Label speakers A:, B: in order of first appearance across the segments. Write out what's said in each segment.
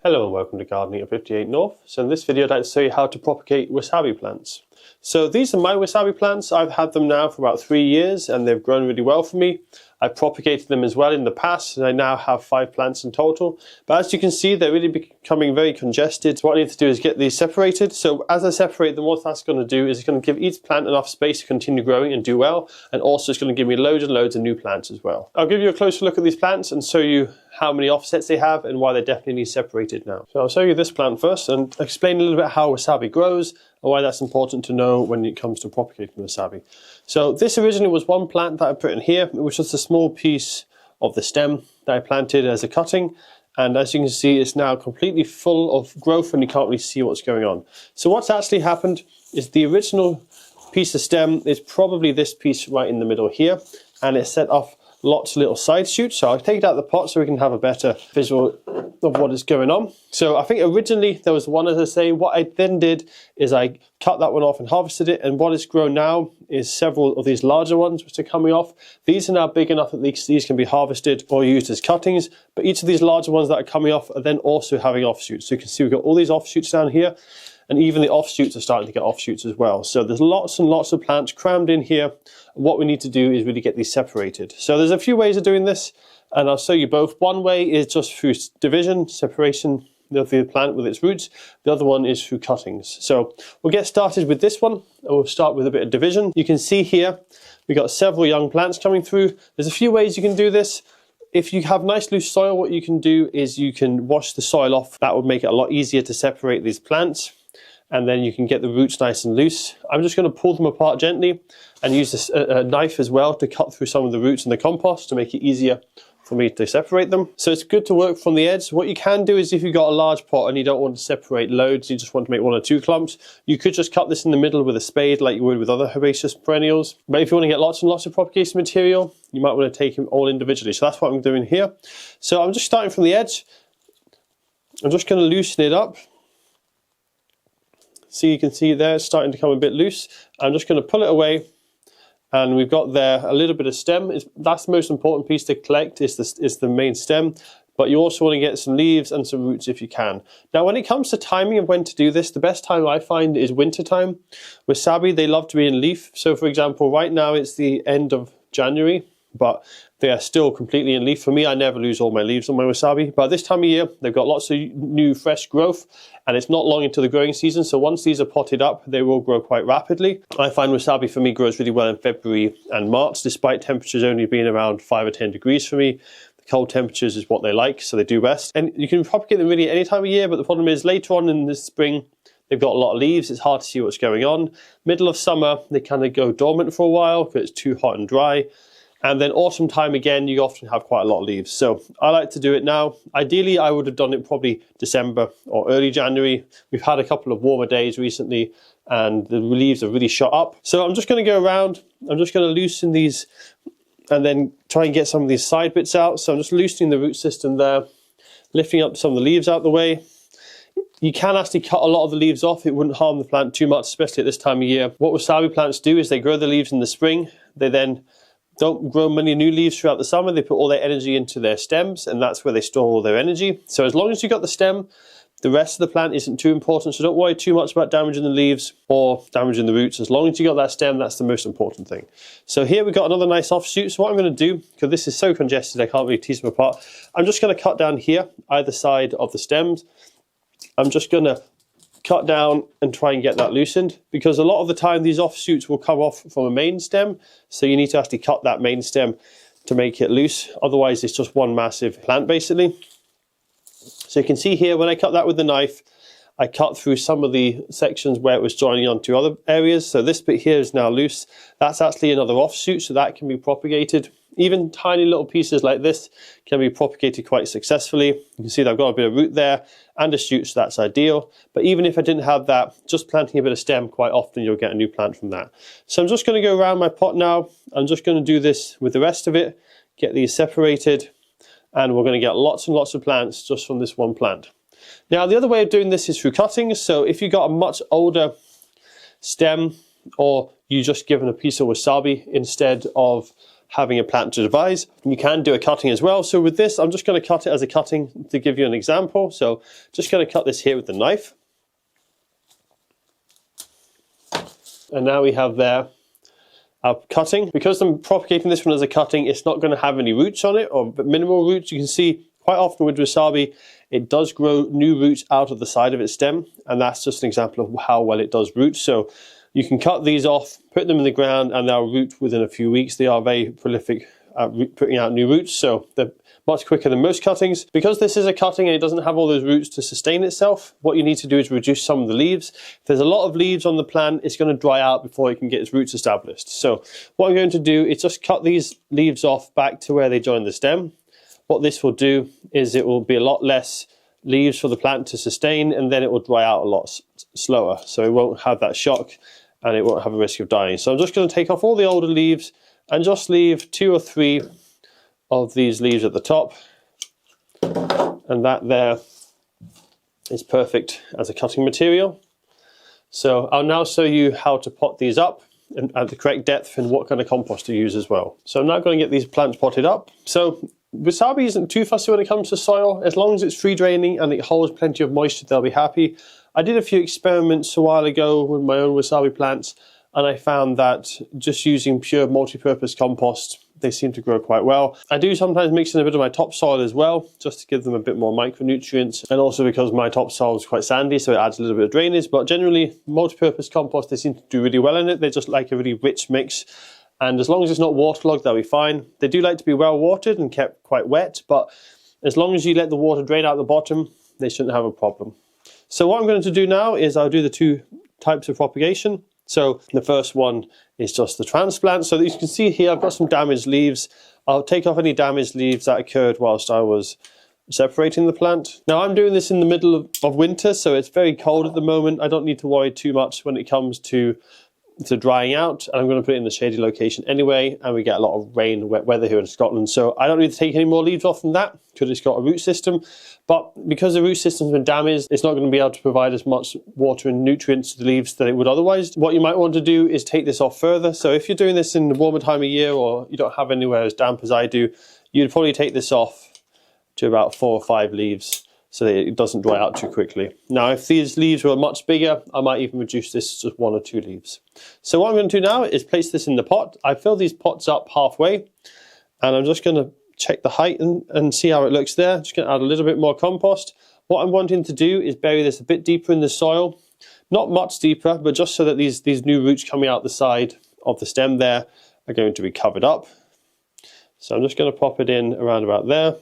A: Hello and welcome to Gardening at 58 North. So in this video I'd like to show you how to propagate wasabi plants. So these are my wasabi plants. I've had them now for about 3 years and they've grown really well for me. I've propagated them as well in the past and I now have 5 plants in total. But as you can see, they're really becoming very congested. So what I need to do is get these separated. So as I separate them, what that's going to do is it's going to give each plant enough space to continue growing and do well. And also it's going to give me loads and loads of new plants as well. I'll give you a closer look at these plants and show you how many offsets they have and why they definitely need separated now. So I'll show you this plant first and explain a little bit how wasabi grows and why that's important to know when it comes to propagating wasabi. So this originally was one plant that I put in here. It was just a small piece of the stem that I planted as a cutting. And as you can see, it's now completely full of growth and you can't really see what's going on. So what's actually happened is the original piece of stem is probably this piece right in the middle here. And it's set off lots of little side shoots. So I'll take it out of the pot so we can have a better visual of what is going on. So I think originally there was one, as I say. What I then did is I cut that one off and harvested it, and what is grown now is several of these larger ones which are coming off. These are now big enough that these can be harvested or used as cuttings, but each of these larger ones that are coming off are then also having offshoots. So you can see we've got all these offshoots down here, and even the offshoots are starting to get offshoots as well. So there's lots and lots of plants crammed in here. What we need to do is really get these separated. So there's a few ways of doing this, and I'll show you both. One way is just through division, separation of the plant with its roots. The other one is through cuttings. So we'll get started with this one, and we'll start with a bit of division. You can see here, we've got several young plants coming through. There's a few ways you can do this. If you have nice loose soil, what you can do is you can wash the soil off. That would make it a lot easier to separate these plants. And then you can get the roots nice and loose. I'm just going to pull them apart gently and use a knife as well to cut through some of the roots in the compost to make it easier for me to separate them. So it's good to work from the edge. What you can do is if you've got a large pot and you don't want to separate loads, you just want to make 1 or 2 clumps, you could just cut this in the middle with a spade like you would with other herbaceous perennials. But if you want to get lots and lots of propagation material, you might want to take them all individually. So that's what I'm doing here. So I'm just starting from the edge. I'm just going to loosen it up. So you can see there it's starting to come a bit loose. I'm just going to pull it away, and we've got there a little bit of stem. That's the most important piece to collect, is the main stem, but you also want to get some leaves and some roots if you can. Now when it comes to timing of when to do this, the best time I find is winter time. Wasabi, they love to be in leaf. So for example, right now it's the end of January, but they are still completely in leaf. For me, I never lose all my leaves on my wasabi. But this time of year, they've got lots of new fresh growth, and it's not long into the growing season. So once these are potted up, they will grow quite rapidly. I find wasabi for me grows really well in February and March, despite temperatures only being around 5 or 10 degrees for me. The cold temperatures is what they like, so they do best. And you can propagate them really any time of year, but the problem is later on in the spring, they've got a lot of leaves. It's hard to see what's going on. Middle of summer, they kind of go dormant for a while because it's too hot and dry. And then autumn time again, you often have quite a lot of leaves. So I like to do it now. Ideally, I would have done it probably December or early January. We've had a couple of warmer days recently and the leaves have really shot up. So I'm just going to go around. I'm just going to loosen these and then try and get some of these side bits out. So I'm just loosening the root system there, lifting up some of the leaves out the way. You can actually cut a lot of the leaves off. It wouldn't harm the plant too much, especially at this time of year. What wasabi plants do is they grow the leaves in the spring. They then don't grow many new leaves throughout the summer. They put all their energy into their stems, and that's where they store all their energy. So as long as you've got the stem, the rest of the plant isn't too important. So don't worry too much about damaging the leaves or damaging the roots. As long as you got that stem, that's the most important thing. So here we've got another nice offshoot. So what I'm going to do, because this is so congested, I can't really tease them apart. I'm just going to cut down here, either side of the stems. I'm just going to cut down and try and get that loosened, because a lot of the time these offshoots will come off from a main stem, so you need to actually cut that main stem to make it loose. Otherwise it's just one massive plant basically. So you can see here when I cut that with the knife, I cut through some of the sections where it was joining onto other areas. So this bit here is now loose. That's actually another offshoot, so that can be propagated. Even tiny little pieces like this can be propagated quite successfully. You can see that I've got a bit of root there and a shoot, so that's ideal. But even if I didn't have that, just planting a bit of stem, quite often you'll get a new plant from that. So I'm just going to go around my pot now. I'm just going to do this with the rest of it, get these separated, and we're going to get lots and lots of plants just from this one plant. Now the other way of doing this is through cuttings. So if you've got a much older stem, or you just given a piece of wasabi instead of having a plant to devise. You can do a cutting as well. So with this, I'm just going to cut it as a cutting to give you an example. So just going to cut this here with the knife. And now we have there our cutting. Because I'm propagating this one as a cutting, it's not going to have any roots on it, or minimal roots. You can see quite often with wasabi, it does grow new roots out of the side of its stem, and that's just an example of how well it does root. So you can cut these off, put them in the ground, and they'll root within a few weeks. They are very prolific at putting out new roots, so they're much quicker than most cuttings. Because this is a cutting and it doesn't have all those roots to sustain itself, what you need to do is reduce some of the leaves. If there's a lot of leaves on the plant, it's going to dry out before it can get its roots established. So what I'm going to do is just cut these leaves off back to where they join the stem. What this will do is it will be a lot less leaves for the plant to sustain, and then it will dry out a lot slower. So it won't have that shock and it won't have a risk of dying. So I'm just going to take off all the older leaves and just leave 2 or 3 of these leaves at the top. And that there is perfect as a cutting material. So I'll now show you how to pot these up and at the correct depth and what kind of compost to use as well. So I'm now going to get these plants potted up. So wasabi isn't too fussy when it comes to soil. As long as it's free draining and it holds plenty of moisture, they'll be happy. I did a few experiments a while ago with my own wasabi plants, and I found that just using pure multi-purpose compost, they seem to grow quite well. I do sometimes mix in a bit of my topsoil as well, just to give them a bit more micronutrients, and also because my topsoil is quite sandy, so it adds a little bit of drainage. But generally, multi-purpose compost, they seem to do really well in it. They just like a really rich mix. And as long as it's not waterlogged, they'll be fine. They do like to be well watered and kept quite wet, but as long as you let the water drain out the bottom, they shouldn't have a problem. So what I'm going to do now is I'll do the 2 types of propagation. So the first one is just the transplant. So you can see here I've got some damaged leaves. I'll take off any damaged leaves that occurred whilst I was separating the plant. Now I'm doing this in the middle of winter, so it's very cold at the moment. I don't need to worry too much when it comes to drying out, and I'm going to put it in the shady location anyway, and we get a lot of rain, wet weather here in Scotland, so I don't need to take any more leaves off than that because it's got a root system. But because the root system's been damaged, it's not going to be able to provide as much water and nutrients to the leaves that it would otherwise. What you might want to do is take this off further. So if you're doing this in the warmer time of year, or you don't have anywhere as damp as I do, you'd probably take this off to about 4 or 5 leaves, so that it doesn't dry out too quickly. Now, if these leaves were much bigger, I might even reduce this to just 1 or 2 leaves. So what I'm going to do now is place this in the pot. I fill these pots up halfway, and I'm just going to check the height and see how it looks there. Just going to add a little bit more compost. What I'm wanting to do is bury this a bit deeper in the soil. Not much deeper, but just so that these new roots coming out the side of the stem there are going to be covered up. So I'm just going to pop it in around about there.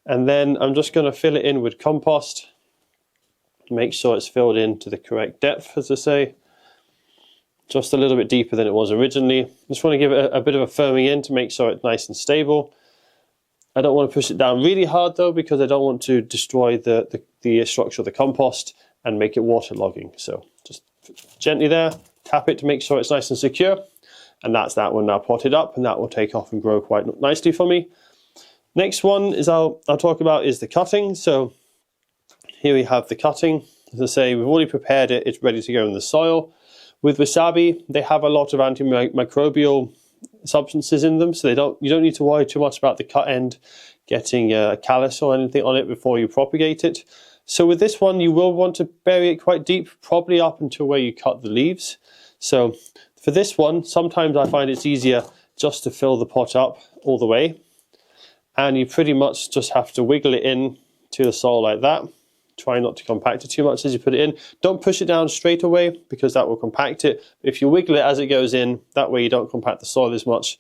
A: And then I'm just going to fill it in with compost. Make sure it's filled in to the correct depth, as I say. Just a little bit deeper than it was originally. Just want to give it a bit of a firming in to make sure it's nice and stable. I don't want to push it down really hard though, because I don't want to destroy the structure of the compost and make it waterlogging. So just gently there, tap it to make sure it's nice and secure. And that's that one now potted up, and that will take off and grow quite nicely for me. Next one is I'll talk about is the cutting. So here we have the cutting. As I say, we've already prepared it. It's ready to go in the soil. With wasabi, they have a lot of antimicrobial substances in them, so you don't need to worry too much about the cut end getting a callus or anything on it before you propagate it. So with this one, you will want to bury it quite deep, probably up until where you cut the leaves. So for this one, sometimes I find it's easier just to fill the pot up all the way. And you pretty much just have to wiggle it in to the soil like that. Try not to compact it too much as you put it in. Don't push it down straight away, because that will compact it. If you wiggle it as it goes in, that way you don't compact the soil as much,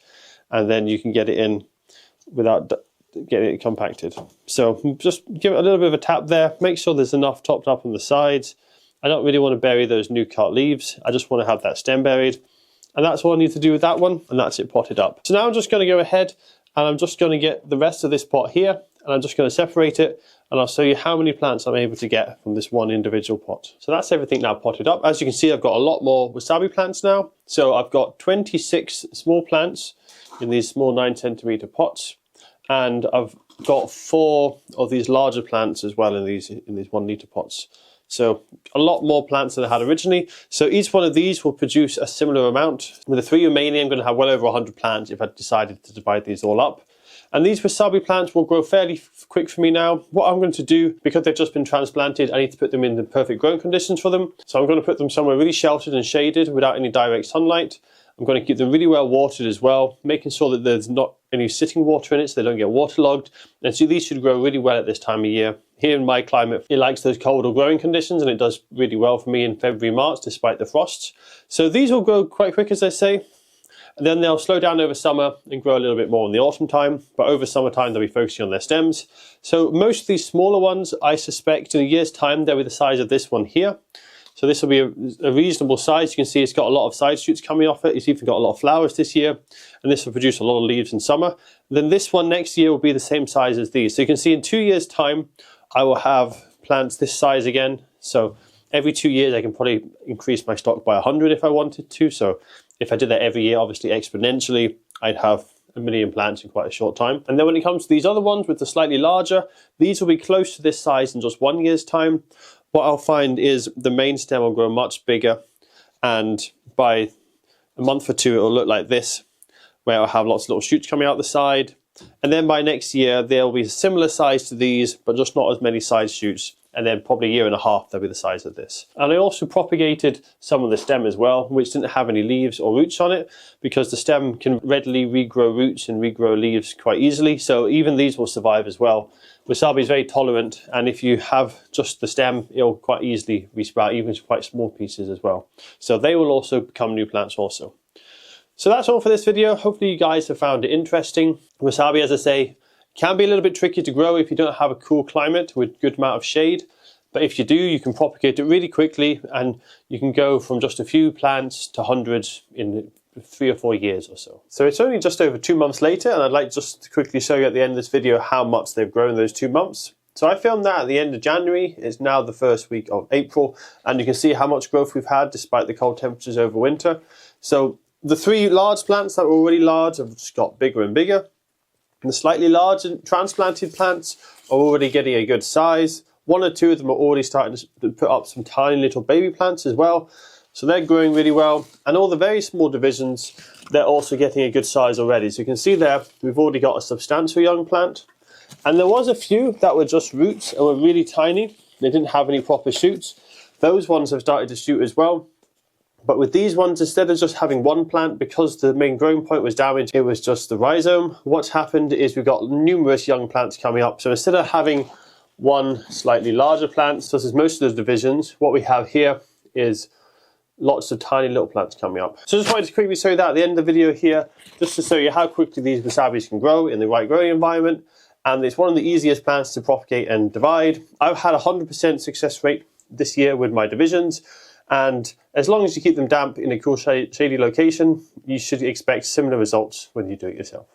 A: and then you can get it in without getting it compacted. So just give it a little bit of a tap there. Make sure there's enough topped up on the sides. I don't really want to bury those new cut leaves. I just want to have that stem buried. And that's all I need to do with that one, and that's it potted up. So now I'm just going to go ahead and I'm just going to get the rest of this pot here, and I'm just going to separate it, and I'll show you how many plants I'm able to get from this one individual pot. So that's everything now potted up. As you can see, I've got a lot more wasabi plants now. So I've got 26 small plants in these small 9cm pots, and I've got 4 of these larger plants as well in these 1 litre pots. So a lot more plants than I had originally. So each one of these will produce a similar amount. With the 3 remaining, I'm going to have well over 100 plants if I decided to divide these all up. And these wasabi plants will grow fairly quick for me now. What I'm going to do, because they've just been transplanted, I need to put them in the perfect growing conditions for them. So I'm going to put them somewhere really sheltered and shaded without any direct sunlight. I'm going to keep them really well watered as well, making sure that there's not any sitting water in it so they don't get waterlogged. And so these should grow really well at this time of year. Here in my climate, it likes those colder growing conditions, and it does really well for me in February, March, despite the frosts. So these will grow quite quick, as I say. And then they'll slow down over summer and grow a little bit more in the autumn time. But over summertime, they'll be focusing on their stems. So most of these smaller ones, I suspect in a year's time, they'll be the size of this one here. So this will be a reasonable size. You can see it's got a lot of side shoots coming off it. It's even got a lot of flowers this year. And this will produce a lot of leaves in summer. Then this one next year will be the same size as these. So you can see in 2 years' time, I will have plants this size again. So every 2 years, I can probably increase my stock by 100 if I wanted to. So if I did that every year, obviously exponentially, I'd have 1 million plants in quite a short time. And then when it comes to these other ones with the slightly larger, these will be close to this size in just 1 year's time. What I'll find is the main stem will grow much bigger, and by a month or two, it'll look like this, where I'll have lots of little shoots coming out the side. And then by next year, they'll be similar size to these, but just not as many side shoots. And then probably a year and a half, they'll be the size of this. And I also propagated some of the stem as well, which didn't have any leaves or roots on it, because the stem can readily regrow roots and regrow leaves quite easily. So even these will survive as well. Wasabi is very tolerant, and if you have just the stem, it'll quite easily resprout, even quite small pieces as well. So they will also become new plants also. So that's all for this video. Hopefully you guys have found it interesting. Wasabi, as I say, can be a little bit tricky to grow if you don't have a cool climate with good amount of shade. But if you do, you can propagate it really quickly, and you can go from just a few plants to hundreds in 3 or 4 years or so. So it's only just over 2 months later, and I'd like just to quickly show you at the end of this video how much they've grown in those 2 months. So I filmed that at the end of January. It's now the first week of April, and you can see how much growth we've had despite the cold temperatures over winter. So the 3 large plants that were already large have just got bigger and bigger. And the slightly large and transplanted plants are already getting a good size. 1 or 2 of them are already starting to put up some tiny little baby plants as well. So they're growing really well. And all the very small divisions, they're also getting a good size already. So you can see there, we've already got a substantial young plant. And there was a few that were just roots and were really tiny. They didn't have any proper shoots. Those ones have started to shoot as well. But with these ones, instead of just having 1 plant, because the main growing point was damaged, it was just the rhizome. What's happened is we've got numerous young plants coming up. So instead of having 1 slightly larger plant, such as most of the divisions, what we have here is lots of tiny little plants coming up. So just wanted to quickly show you that at the end of the video here, just to show you how quickly these wasabis can grow in the right growing environment. And it's one of the easiest plants to propagate and divide. I've had a 100% success rate this year with my divisions. And as long as you keep them damp in a cool shady location, you should expect similar results when you do it yourself.